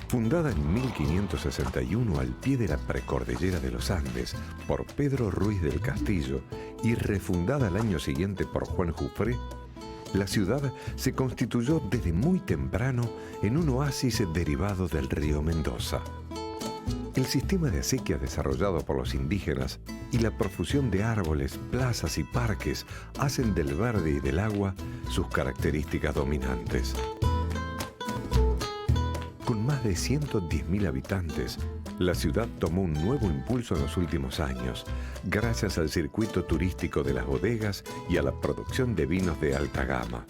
Fundada en 1561 al pie de la precordillera de los Andes por Pedro Ruiz del Castillo y refundada al año siguiente por Juan Jufré, la ciudad se constituyó desde muy temprano en un oasis derivado del río Mendoza. El sistema de acequia desarrollado por los indígenas y la profusión de árboles, plazas y parques hacen del verde y del agua sus características dominantes. Con más de 110.000 habitantes, la ciudad tomó un nuevo impulso en los últimos años, gracias al circuito turístico de las bodegas y a la producción de vinos de alta gama.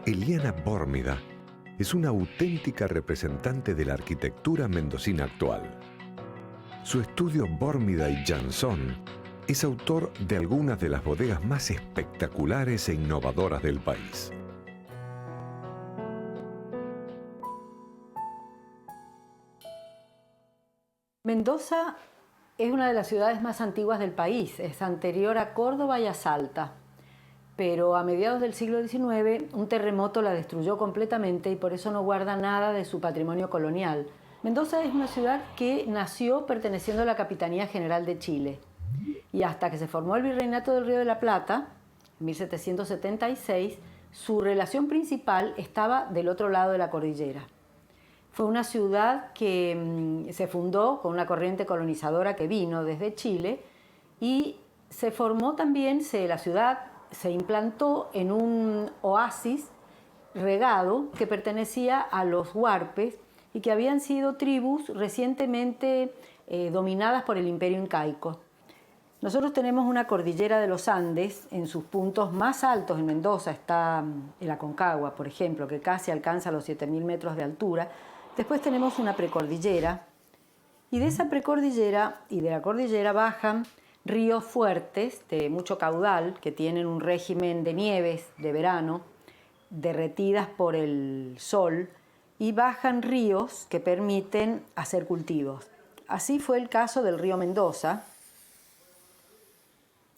Eliana Bórmida es una auténtica representante de la arquitectura mendocina actual. Su estudio Bórmida y Jansón es autor de algunas de las bodegas más espectaculares e innovadoras del país. Mendoza es una de las ciudades más antiguas del país, es anterior a Córdoba y a Salta, pero a mediados del siglo XIX un terremoto la destruyó completamente y por eso no guarda nada de su patrimonio colonial. Mendoza es una ciudad que nació perteneciendo a la Capitanía General de Chile y hasta que se formó el Virreinato del Río de la Plata, en 1776, su relación principal estaba del otro lado de la cordillera. Fue una ciudad que se fundó con una corriente colonizadora que vino desde Chile y se formó también, la ciudad se implantó en un oasis regado que pertenecía a los huarpes y que habían sido tribus recientemente dominadas por el Imperio Incaico. Nosotros tenemos una cordillera de los Andes, en sus puntos más altos en Mendoza está el Aconcagua, por ejemplo, que casi alcanza los 7.000 metros de altura. Después tenemos una precordillera y de esa precordillera y de la cordillera bajan ríos fuertes de mucho caudal que tienen un régimen de nieves de verano derretidas por el sol y bajan ríos que permiten hacer cultivos. Así fue el caso del río Mendoza,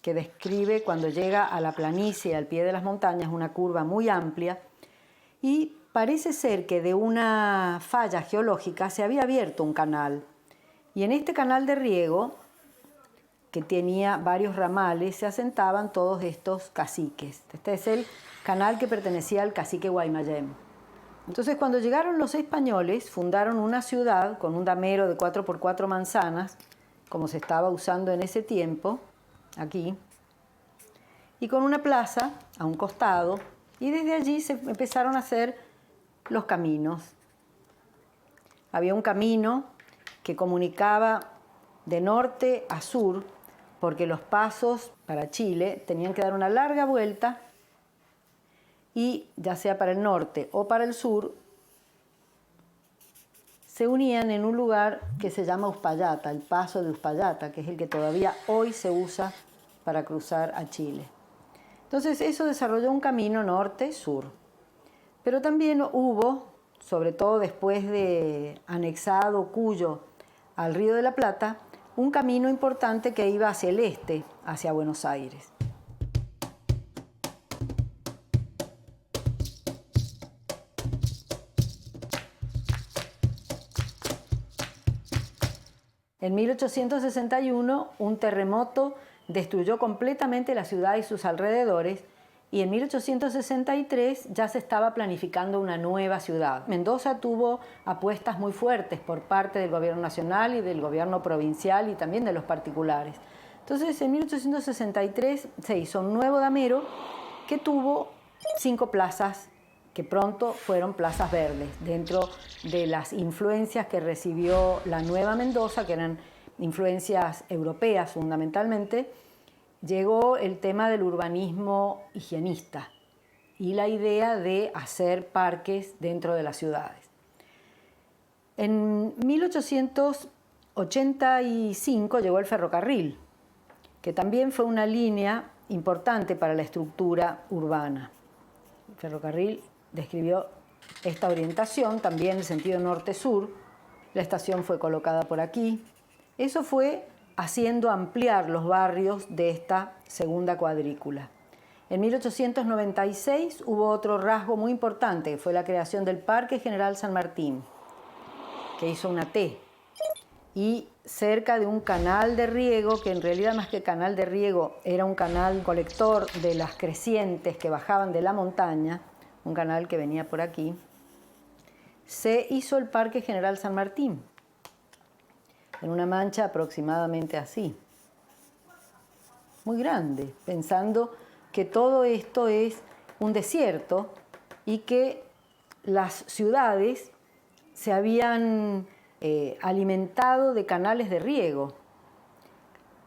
que describe cuando llega a la planicie al pie de las montañas una curva muy amplia y parece ser que de una falla geológica se había abierto un canal y en este canal de riego, que tenía varios ramales, se asentaban todos estos caciques. Este es el canal que pertenecía al cacique Guaymallén. Entonces, cuando llegaron los españoles, fundaron una ciudad con un damero de 4x4 manzanas, como se estaba usando en ese tiempo, aquí, y con una plaza a un costado, y desde allí se empezaron a hacer los caminos. Había un camino que comunicaba de norte a sur, porque los pasos para Chile tenían que dar una larga vuelta y ya sea para el norte o para el sur, se unían en un lugar que se llama Uspallata, el paso de Uspallata, que es el que todavía hoy se usa para cruzar a Chile. Entonces eso desarrolló un camino norte-sur. Pero también hubo, sobre todo después de anexado Cuyo al Río de la Plata, un camino importante que iba hacia el este, hacia Buenos Aires. En 1861, un terremoto destruyó completamente la ciudad y sus alrededores, y en 1863 ya se estaba planificando una nueva ciudad. Mendoza tuvo apuestas muy fuertes por parte del gobierno nacional y del gobierno provincial y también de los particulares. Entonces, en 1863 se hizo un nuevo damero que tuvo 5 plazas que pronto fueron plazas verdes, dentro de las influencias que recibió la nueva Mendoza, que eran influencias europeas fundamentalmente. Llegó el tema del urbanismo higienista y la idea de hacer parques dentro de las ciudades. En 1885 llegó el ferrocarril, que también fue una línea importante para la estructura urbana. El ferrocarril describió esta orientación, también el sentido norte-sur, la estación fue colocada por aquí. Eso fue haciendo ampliar los barrios de esta segunda cuadrícula. En 1896 hubo otro rasgo muy importante, que fue la creación del Parque General San Martín, que hizo una T, y cerca de un canal de riego, que en realidad más que canal de riego era un canal colector de las crecientes que bajaban de la montaña, un canal que venía por aquí, se hizo el Parque General San Martín, en una mancha aproximadamente así, muy grande, pensando que todo esto es un desierto y que las ciudades se habían alimentado de canales de riego.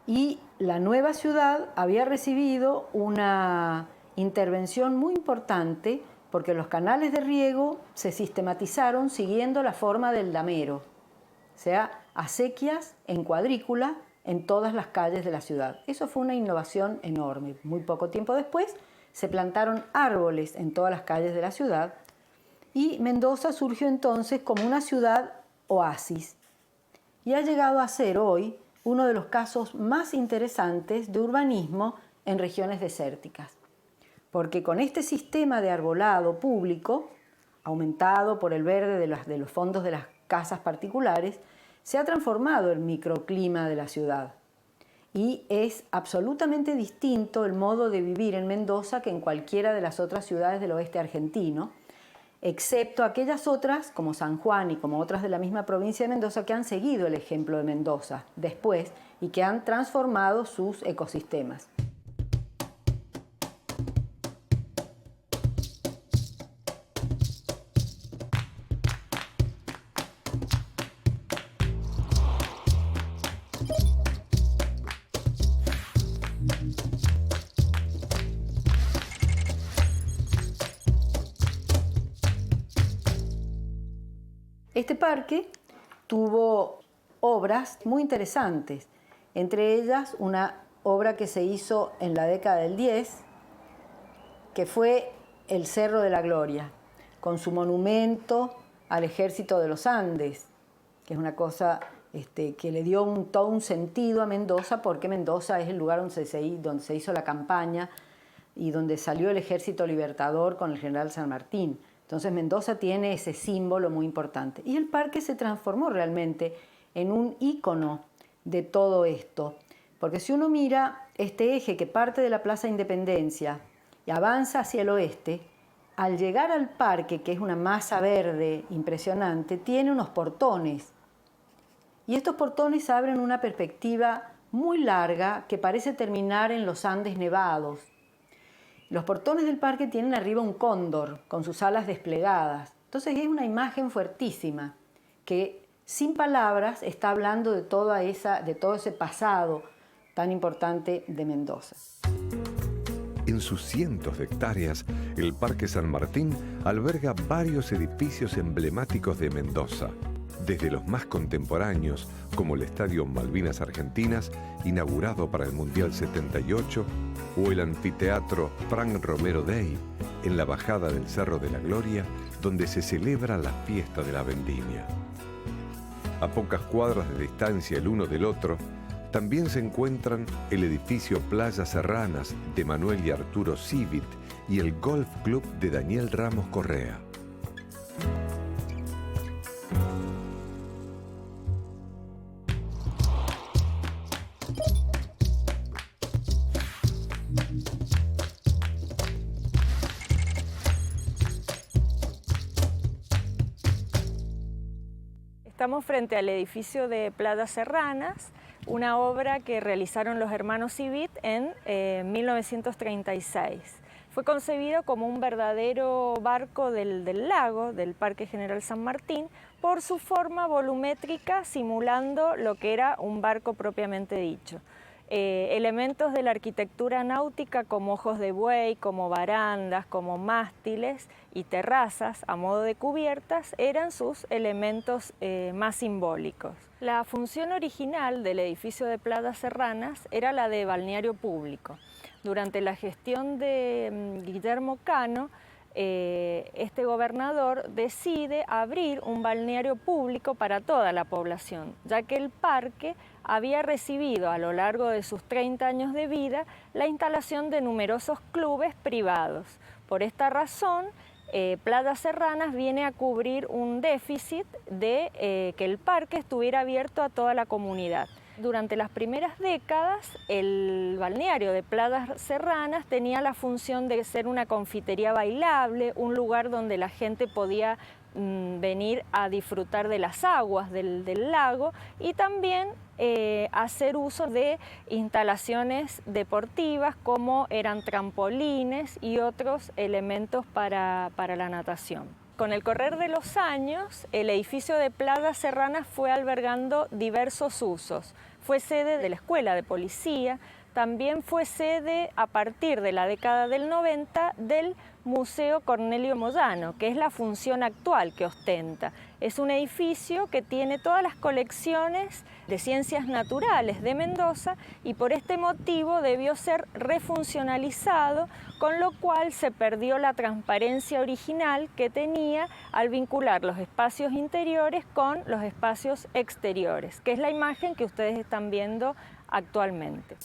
Y la nueva ciudad había recibido una intervención muy importante porque los canales de riego se sistematizaron siguiendo la forma del damero, o sea, acequias en cuadrícula en todas las calles de la ciudad. Eso fue una innovación enorme. Muy poco tiempo después se plantaron árboles en todas las calles de la ciudad y Mendoza surgió entonces como una ciudad oasis y ha llegado a ser hoy uno de los casos más interesantes de urbanismo en regiones desérticas. Porque con este sistema de arbolado público, aumentado por el verde de los fondos de las casas particulares, se ha transformado el microclima de la ciudad. Y es absolutamente distinto el modo de vivir en Mendoza que en cualquiera de las otras ciudades del oeste argentino, excepto aquellas otras, como San Juan y como otras de la misma provincia de Mendoza, que han seguido el ejemplo de Mendoza después y que han transformado sus ecosistemas. Este parque tuvo obras muy interesantes, entre ellas una obra que se hizo en la década del 10, que fue el Cerro de la Gloria, con su monumento al Ejército de los Andes, que es una cosa que le dio todo un sentido a Mendoza, porque Mendoza es el lugar donde se hizo la campaña y donde salió el Ejército Libertador con el general San Martín. Entonces Mendoza tiene ese símbolo muy importante. Y el parque se transformó realmente en un ícono de todo esto. Porque si uno mira este eje que parte de la Plaza Independencia y avanza hacia el oeste, al llegar al parque, que es una masa verde impresionante, tiene unos portones. Y estos portones abren una perspectiva muy larga que parece terminar en los Andes nevados. Los portones del parque tienen arriba un cóndor con sus alas desplegadas. Entonces es una imagen fuertísima que sin palabras está hablando de todo ese pasado tan importante de Mendoza. En sus cientos de hectáreas, el Parque San Martín alberga varios edificios emblemáticos de Mendoza, desde los más contemporáneos, como el Estadio Malvinas Argentinas, inaugurado para el Mundial 78, o el Anfiteatro Frank Romero Day, en la bajada del Cerro de la Gloria, donde se celebra la fiesta de la vendimia. A pocas cuadras de distancia el uno del otro, también se encuentran el edificio Playas Serranas de Manuel y Arturo Civit y el Golf Club de Daniel Ramos Correa. Estamos frente al edificio de Playas Serranas, una obra que realizaron los hermanos Civit en 1936. Fue concebido como un verdadero barco del lago, del Parque General San Martín, por su forma volumétrica, simulando lo que era un barco propiamente dicho. Elementos de la arquitectura náutica como ojos de buey, como barandas, como mástiles y terrazas a modo de cubiertas eran sus elementos más simbólicos. La función original del edificio de Playas Serranas era la de balneario público. Durante la gestión de Guillermo Cano este gobernador decide abrir un balneario público para toda la población, ya que el parque había recibido a lo largo de sus 30 años de vida la instalación de numerosos clubes privados. Por esta razón, Playas Serranas viene a cubrir un déficit de que el parque estuviera abierto a toda la comunidad. Durante las primeras décadas, el balneario de Playas Serranas tenía la función de ser una confitería bailable, un lugar donde la gente podía venir a disfrutar de las aguas del lago y también hacer uso de instalaciones deportivas como eran trampolines y otros elementos para la natación. Con el correr de los años, el edificio de Playas Serranas fue albergando diversos usos. Fue sede de la Escuela de Policía, también fue sede a partir de la década del 90 del Museo Cornelio Moyano, que es la función actual que ostenta. Es un edificio que tiene todas las colecciones de ciencias naturales de Mendoza y por este motivo debió ser refuncionalizado, con lo cual se perdió la transparencia original que tenía al vincular los espacios interiores con los espacios exteriores, que es la imagen que ustedes están viendo actualmente.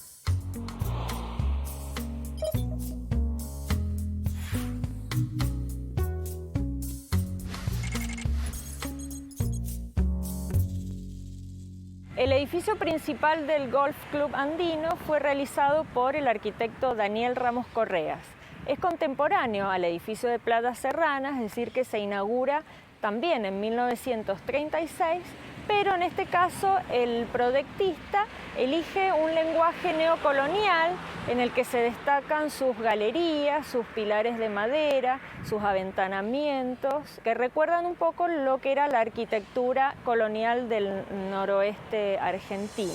El edificio principal del Golf Club Andino fue realizado por el arquitecto Daniel Ramos Correas. Es contemporáneo al edificio de Playas Serranas, es decir, que se inaugura también en 1936, pero en este caso el proyectista elige un lenguaje neocolonial en el que se destacan sus galerías, sus pilares de madera, sus aventanamientos, que recuerdan un poco lo que era la arquitectura colonial del noroeste argentino.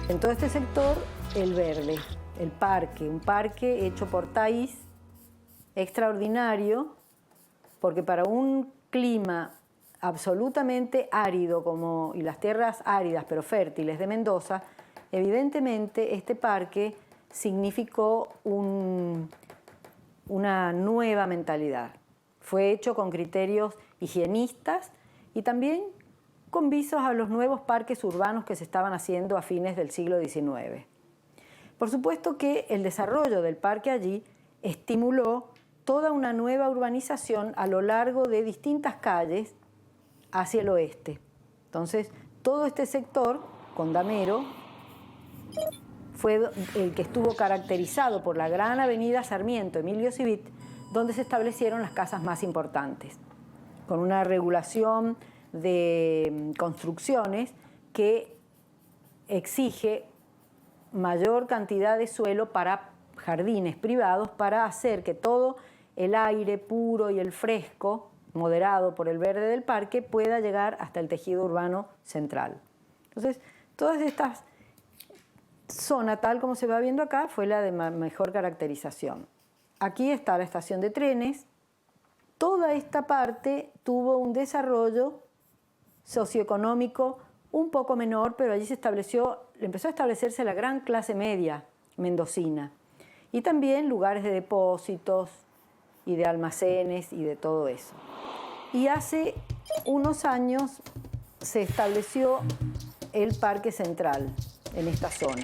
En todo este sector, el verde, el parque, un parque hecho por Thaís, extraordinario, porque para un clima absolutamente árido y las tierras áridas pero fértiles de Mendoza, evidentemente este parque significó una nueva mentalidad. Fue hecho con criterios higienistas y también con visos a los nuevos parques urbanos que se estaban haciendo a fines del siglo XIX. Por supuesto que el desarrollo del parque allí estimuló toda una nueva urbanización a lo largo de distintas calles hacia el oeste. Entonces, todo este sector, Condamero, fue el que estuvo caracterizado por la gran avenida Sarmiento, Emilio Civit, donde se establecieron las casas más importantes, con una regulación de construcciones que exige mayor cantidad de suelo para jardines privados para hacer que todo el aire puro y el fresco, moderado por el verde del parque, pueda llegar hasta el tejido urbano central. Entonces, todas estas zonas, tal como se va viendo acá, fue la de mejor caracterización. Aquí está la estación de trenes. Toda esta parte tuvo un desarrollo socioeconómico un poco menor, pero allí empezó a establecerse la gran clase media mendocina. Y también lugares de depósitos y de almacenes y de todo eso. Y hace unos años se estableció el Parque Central en esta zona.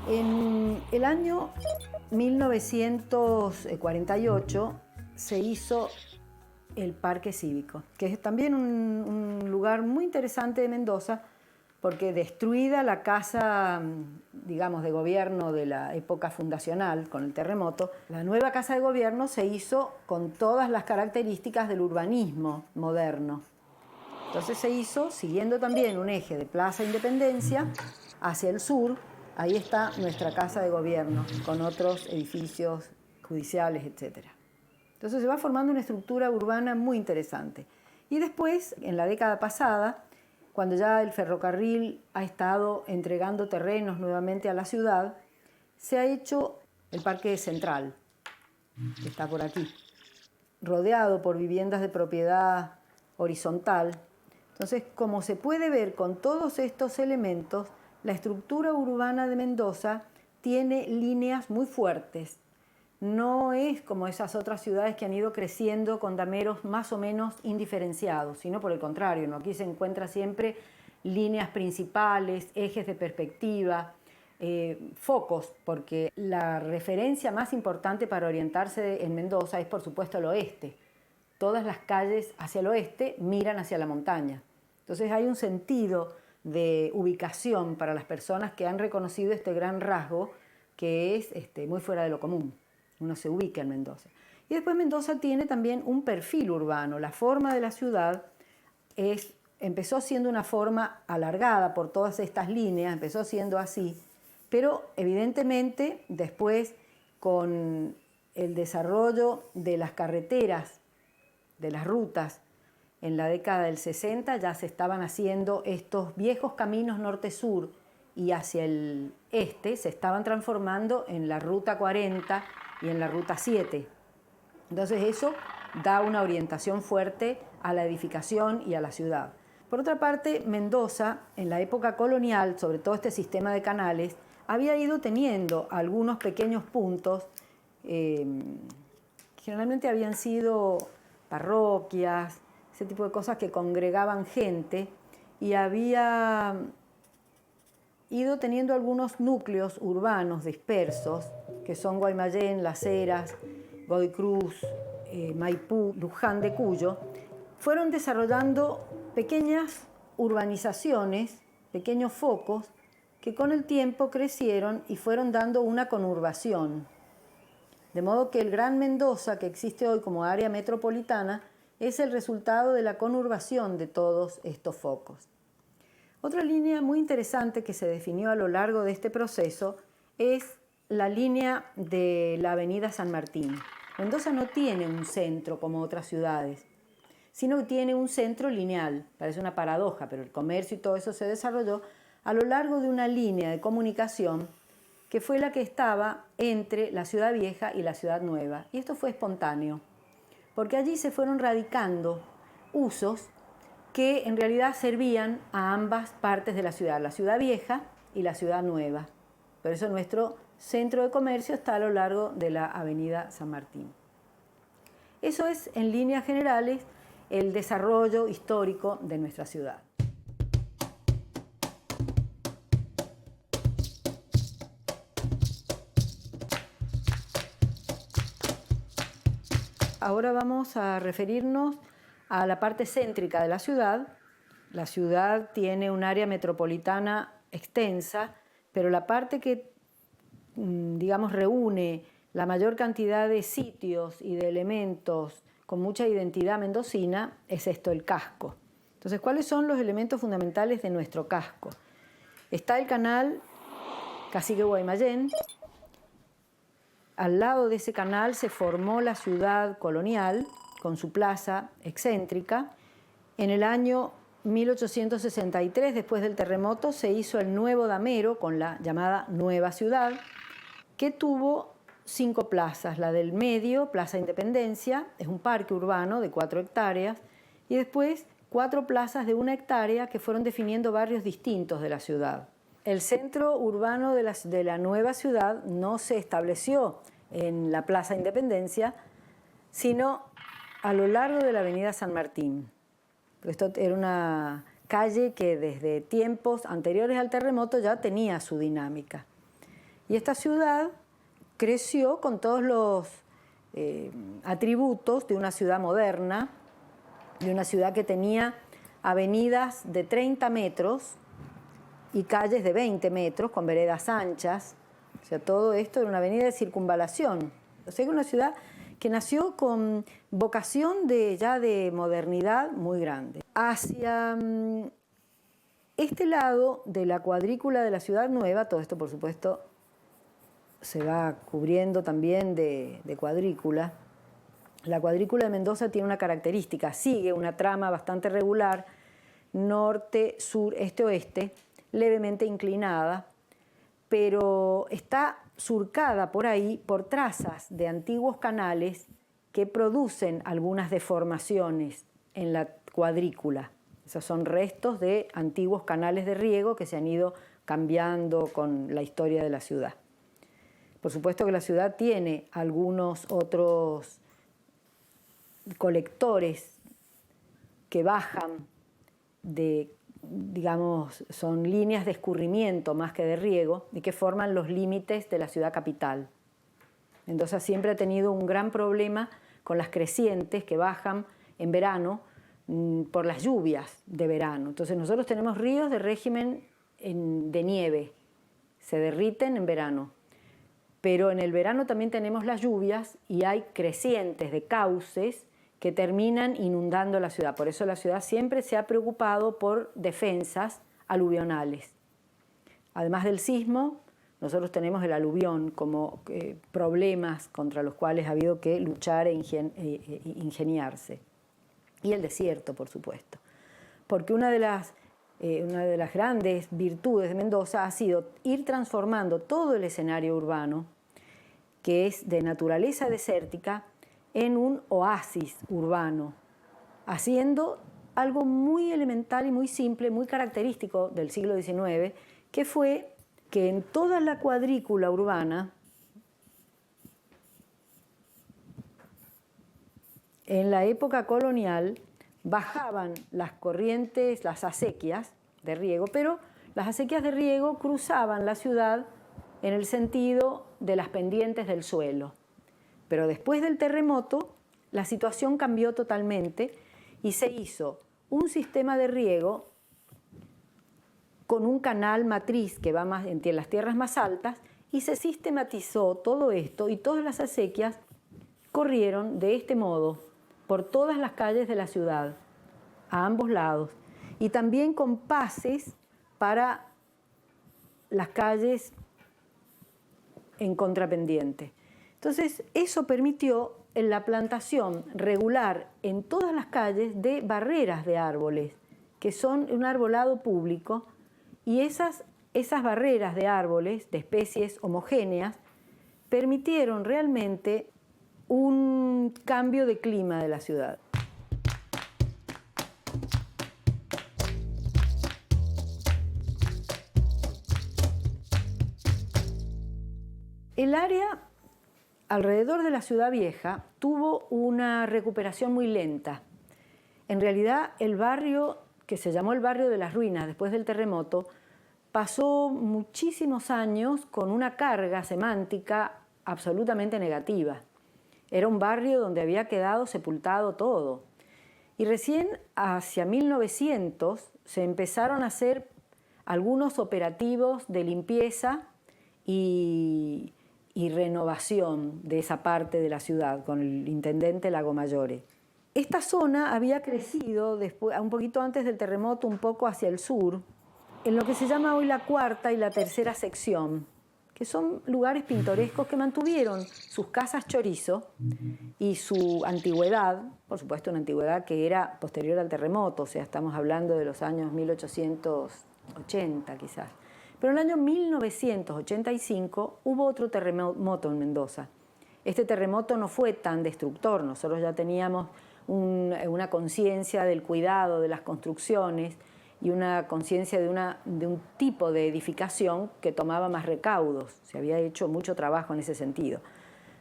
En el año 1948 se hizo el Parque Cívico, que es también un lugar muy interesante de Mendoza, porque destruida la casa, digamos, de gobierno de la época fundacional con el terremoto, la nueva casa de gobierno se hizo con todas las características del urbanismo moderno. Entonces se hizo siguiendo también un eje de Plaza Independencia hacia el sur, Ahí está nuestra casa de gobierno, con otros edificios judiciales, etc. Entonces se va formando una estructura urbana muy interesante. Y después, en la década pasada, cuando ya el ferrocarril ha estado entregando terrenos nuevamente a la ciudad, se ha hecho el Parque Central, que está por aquí, rodeado por viviendas de propiedad horizontal. Entonces, como se puede ver con todos estos elementos, la estructura urbana de Mendoza tiene líneas muy fuertes. No es como esas otras ciudades que han ido creciendo con dameros más o menos indiferenciados, sino por el contrario, ¿no? Aquí se encuentra siempre líneas principales, ejes de perspectiva, focos, porque la referencia más importante para orientarse en Mendoza es, por supuesto, el oeste. Todas las calles hacia el oeste miran hacia la montaña. Entonces hay un sentido de ubicación para las personas que han reconocido este gran rasgo que es muy fuera de lo común. Uno se ubica en Mendoza. Y después Mendoza tiene también un perfil urbano. La forma de la ciudad empezó siendo una forma alargada por todas estas líneas, empezó siendo así, pero evidentemente después con el desarrollo de las carreteras, de las rutas, en la década del 60 ya se estaban haciendo estos viejos caminos norte-sur y hacia el este se estaban transformando en la Ruta 40 y en la Ruta 7. Entonces eso da una orientación fuerte a la edificación y a la ciudad. Por otra parte, Mendoza, en la época colonial, sobre todo este sistema de canales, había ido teniendo algunos pequeños puntos, generalmente habían sido parroquias, ese tipo de cosas que congregaban gente, y había ido teniendo algunos núcleos urbanos dispersos, que son Guaymallén, Las Heras, Godoy Cruz, Maipú, Luján de Cuyo, fueron desarrollando pequeñas urbanizaciones, pequeños focos, que con el tiempo crecieron y fueron dando una conurbación. De modo que el Gran Mendoza, que existe hoy como área metropolitana, es el resultado de la conurbación de todos estos focos. Otra línea muy interesante que se definió a lo largo de este proceso es la línea de la avenida San Martín. Mendoza no tiene un centro como otras ciudades, sino que tiene un centro lineal. Parece una paradoja, pero el comercio y todo eso se desarrolló a lo largo de una línea de comunicación que fue la que estaba entre la ciudad vieja y la ciudad nueva. Y esto fue espontáneo, porque allí se fueron radicando usos que en realidad servían a ambas partes de la ciudad vieja y la ciudad nueva. Por eso nuestro centro de comercio está a lo largo de la avenida San Martín. Eso es, en líneas generales, el desarrollo histórico de nuestra ciudad. Ahora vamos a referirnos a la parte céntrica de la ciudad. La ciudad tiene un área metropolitana extensa, pero la parte que, digamos, reúne la mayor cantidad de sitios y de elementos con mucha identidad mendocina es el casco. Entonces, ¿cuáles son los elementos fundamentales de nuestro casco? Está el canal Cacique Guaymallén. Al lado de ese canal se formó la ciudad colonial, con su plaza excéntrica. En el año 1863, después del terremoto, se hizo el nuevo damero con la llamada Nueva Ciudad, que tuvo 5 plazas. La del medio, Plaza Independencia, es un parque urbano de 4 hectáreas, y después 4 plazas de 1 hectárea que fueron definiendo barrios distintos de la ciudad. El centro urbano de la nueva ciudad no se estableció en la Plaza Independencia, sino a lo largo de la avenida San Martín. Esto era una calle que desde tiempos anteriores al terremoto ya tenía su dinámica. Y esta ciudad creció con todos los atributos de una ciudad moderna, de una ciudad que tenía avenidas de 30 metros, y calles de 20 metros con veredas anchas. O sea, todo esto era una avenida de circunvalación. O sea, era una ciudad que nació con vocación de modernidad muy grande. Hacia este lado de la cuadrícula de la Ciudad Nueva, todo esto por supuesto se va cubriendo también de cuadrícula. La cuadrícula de Mendoza tiene una característica, sigue una trama bastante regular, norte, sur, este, oeste, levemente inclinada, pero está surcada por ahí por trazas de antiguos canales que producen algunas deformaciones en la cuadrícula. Esos son restos de antiguos canales de riego que se han ido cambiando con la historia de la ciudad. Por supuesto que la ciudad tiene algunos otros colectores que bajan digamos, son líneas de escurrimiento más que de riego y que forman los límites de la ciudad capital. Mendoza siempre ha tenido un gran problema con las crecientes que bajan en verano por las lluvias de verano. Entonces nosotros tenemos ríos de régimen de nieve, se derriten en verano. Pero en el verano también tenemos las lluvias y hay crecientes de cauces que terminan inundando la ciudad. Por eso la ciudad siempre se ha preocupado por defensas aluvionales. Además del sismo, nosotros tenemos el aluvión como problemas contra los cuales ha habido que luchar e ingeniarse. Y el desierto, por supuesto. Porque una de las grandes virtudes de Mendoza ha sido ir transformando todo el escenario urbano, que es de naturaleza desértica, en un oasis urbano, haciendo algo muy elemental y muy simple, muy característico del siglo XIX, que fue que en toda la cuadrícula urbana, en la época colonial, bajaban las corrientes, las acequias de riego, pero las acequias de riego cruzaban la ciudad en el sentido de las pendientes del suelo. Pero después del terremoto, la situación cambió totalmente y se hizo un sistema de riego con un canal matriz que va más entre las tierras más altas y se sistematizó todo esto y todas las acequias corrieron de este modo por todas las calles de la ciudad, a ambos lados, y también con pases para las calles en contrapendiente. Entonces, eso permitió la plantación regular en todas las calles de barreras de árboles, que son un arbolado público, y esas barreras de árboles, de especies homogéneas, permitieron realmente un cambio de clima de la ciudad. El área alrededor de la Ciudad Vieja tuvo una recuperación muy lenta. En realidad, el barrio, que se llamó el barrio de las ruinas después del terremoto, pasó muchísimos años con una carga semántica absolutamente negativa. Era un barrio donde había quedado sepultado todo. Y recién hacia 1900 se empezaron a hacer algunos operativos de limpieza y renovación de esa parte de la ciudad con el intendente Lagomaggiore. Esta zona había crecido después, un poquito antes del terremoto, un poco hacia el sur, en lo que se llama hoy la cuarta y la tercera sección, que son lugares pintorescos que mantuvieron sus casas chorizo y su antigüedad, por supuesto una antigüedad que era posterior al terremoto, o sea, estamos hablando de los años 1880 quizás. Pero en el año 1985 hubo otro terremoto en Mendoza. Este terremoto no fue tan destructor, nosotros ya teníamos una conciencia del cuidado de las construcciones y una conciencia de un tipo de edificación que tomaba más recaudos. Se había hecho mucho trabajo en ese sentido.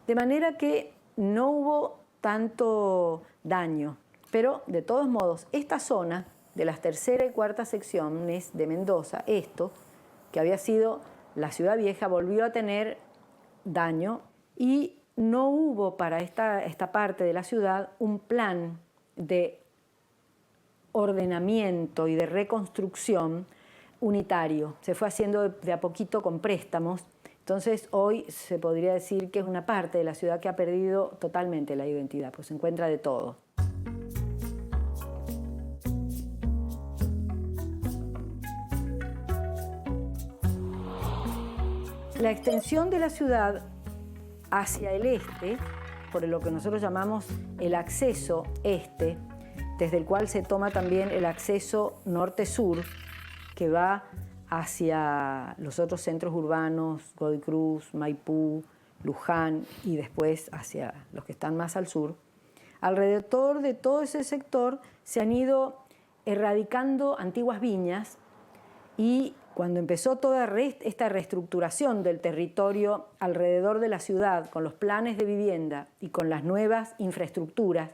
De manera que no hubo tanto daño. Pero, de todos modos, esta zona de las tercera y cuarta secciones de Mendoza, que había sido la Ciudad Vieja, volvió a tener daño y no hubo para esta parte de la ciudad un plan de ordenamiento y de reconstrucción unitario. Se fue haciendo de a poquito con préstamos. Entonces hoy se podría decir que es una parte de la ciudad que ha perdido totalmente la identidad, pues se encuentra de todo. La extensión de la ciudad hacia el este, por lo que nosotros llamamos el acceso este, desde el cual se toma también el acceso norte-sur, que va hacia los otros centros urbanos, Godoy Cruz, Maipú, Luján y después hacia los que están más al sur. Alrededor de todo ese sector se han ido erradicando antiguas viñas y cuando empezó toda esta reestructuración del territorio alrededor de la ciudad, con los planes de vivienda y con las nuevas infraestructuras,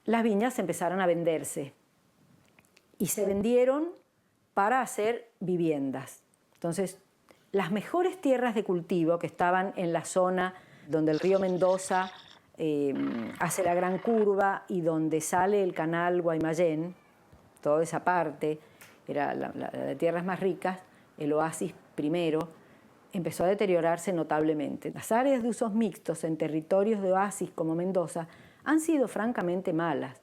las viñas empezaron a venderse y se vendieron para hacer viviendas. Entonces, las mejores tierras de cultivo que estaban en la zona donde el río Mendoza hace la gran curva y donde sale el canal Guaymallén, toda esa parte, era la de tierras más ricas, el oasis primero, empezó a deteriorarse notablemente. Las áreas de usos mixtos en territorios de oasis como Mendoza han sido francamente malas.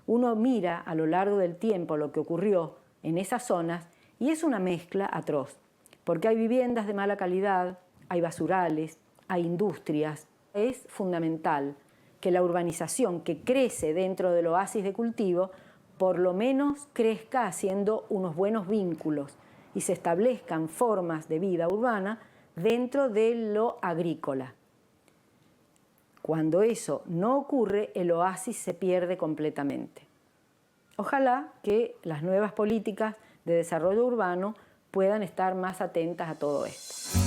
Uno mira a lo largo del tiempo lo que ocurrió en esas zonas y es una mezcla atroz, porque hay viviendas de mala calidad, hay basurales, hay industrias. Es fundamental que la urbanización que crece dentro del oasis de cultivo por lo menos crezca haciendo unos buenos vínculos y se establezcan formas de vida urbana dentro de lo agrícola. Cuando eso no ocurre, el oasis se pierde completamente. Ojalá que las nuevas políticas de desarrollo urbano puedan estar más atentas a todo esto.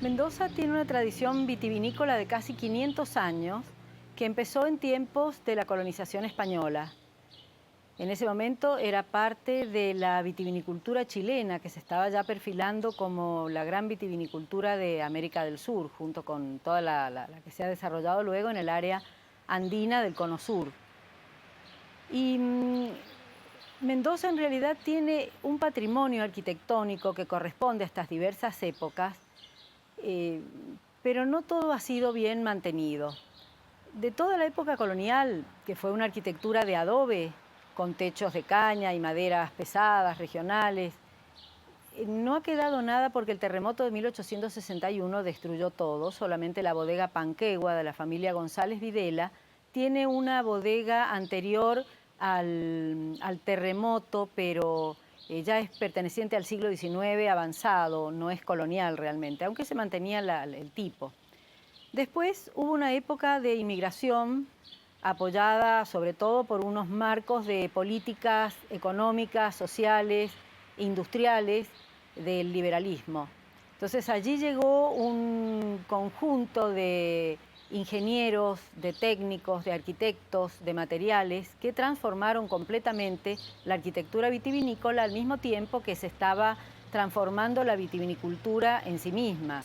Mendoza tiene una tradición vitivinícola de casi 500 años que empezó en tiempos de la colonización española. En ese momento era parte de la vitivinicultura chilena que se estaba ya perfilando como la gran vitivinicultura de América del Sur, junto con toda la que se ha desarrollado luego en el área andina del Cono Sur. Y Mendoza en realidad tiene un patrimonio arquitectónico que corresponde a estas diversas épocas, pero no todo ha sido bien mantenido. De toda la época colonial, que fue una arquitectura de adobe, con techos de caña y maderas pesadas, regionales, no ha quedado nada porque el terremoto de 1861 destruyó todo. Solamente la bodega Panquegua de la familia González Videla tiene una bodega anterior al terremoto, pero ya es perteneciente al siglo XIX avanzado, no es colonial realmente, aunque se mantenía el tipo. Después hubo una época de inmigración apoyada sobre todo por unos marcos de políticas económicas, sociales, industriales del liberalismo. Entonces allí llegó un conjunto de ingenieros, de técnicos, de arquitectos, de materiales que transformaron completamente la arquitectura vitivinícola al mismo tiempo que se estaba transformando la vitivinicultura en sí misma.